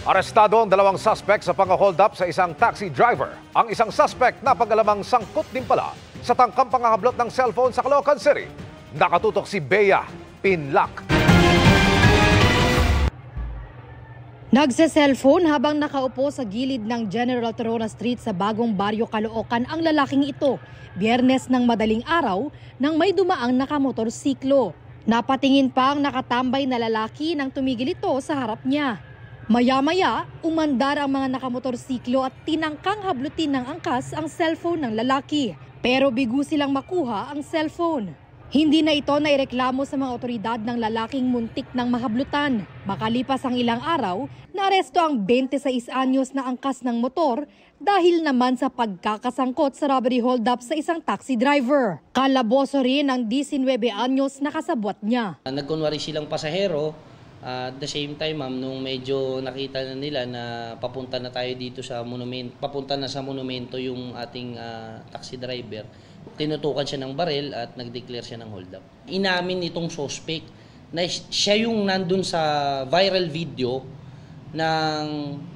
Arestado ang dalawang suspect sa pang-hold up sa isang taxi driver. Ang isang suspect na pag-alamang sangkot din pala sa tangkang panghahablot ng cellphone sa Caloocan City. Nakatutok si Bea Pinlac. Nagse-cellphone habang nakaupo sa gilid ng General Torona Street sa Bagong Baryo, Caloocan ang lalaking ito. Biyernes ng madaling araw nang may dumaang nakamotorsiklo. Napatingin pa ang nakatambay na lalaki nang tumigil ito sa harap niya. Maya-maya, umandar ang mga nakamotorsiklo at tinangkang hablutin ng angkas ang cellphone ng lalaki. Pero bigo silang makuha ang cellphone. Hindi na ito naireklamo sa mga otoridad ng lalaking muntik ng mahablutan. Makalipas ang ilang araw, naaresto ang 26 anyos na angkas ng motor dahil naman sa pagkakasangkot sa robbery hold-up sa isang taxi driver. Kalaboso rin ang 19 anyos na kasabwat niya. Nagkunwari silang pasahero. At the same time, ma'am, nung medyo nakita na nila na papunta na tayo dito sa monumento, papunta na sa monumento yung ating taxi driver, tinutukan siya ng baril at nag-declare siya ng hold up. Inamin itong suspect na siya yung nandun sa viral video ng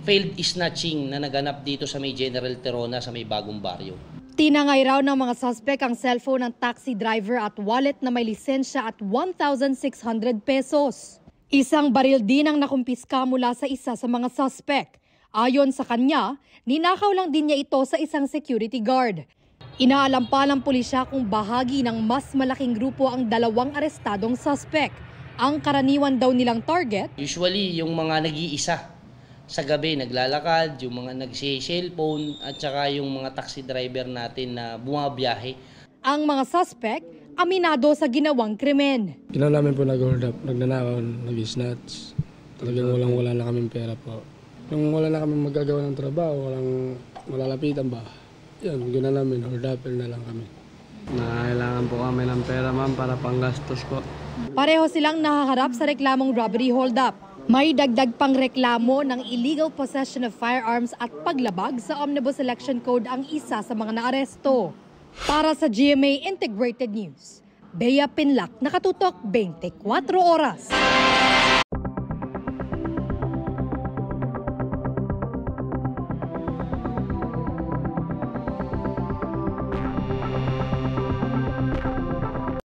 failed snatching na naganap dito sa may General Torona sa may Bagong Baryo. Tinangay raw ng mga suspect ang cellphone ng taxi driver at wallet na may lisensya at 1,600 pesos. Isang baril din ang nakumpiska mula sa isa sa mga suspect. Ayon sa kanya, ninakaw lang din niya ito sa isang security guard. Inaalam pa ng pulisya kung bahagi ng mas malaking grupo ang dalawang arestadong suspect. Ang karaniwan daw nilang target, usually yung mga nag-iisa sa gabi naglalakad, yung mga nagsi-cellphone at saka yung mga taxi driver natin na bumabiyahe. Ang mga suspect, aminado sa ginawang krimen. Ginawa namin po nag-hold up, nagnanakaw, nag-snatch. Talagang wala na kaming pera po. Yung wala na kaming magagawa ng trabaho, walang malalapitan ba? Yan, ginawa namin, hold up na lang kami. Nangailangan po kami ng pera, ma'am, para panggastos po. Pareho silang nahaharap sa reklamong robbery hold up. May dagdag pang reklamo ng illegal possession of firearms at paglabag sa Omnibus Election Code ang isa sa mga naaresto. Para sa GMA Integrated News, Bea Pinlac, nakatutok 24 oras.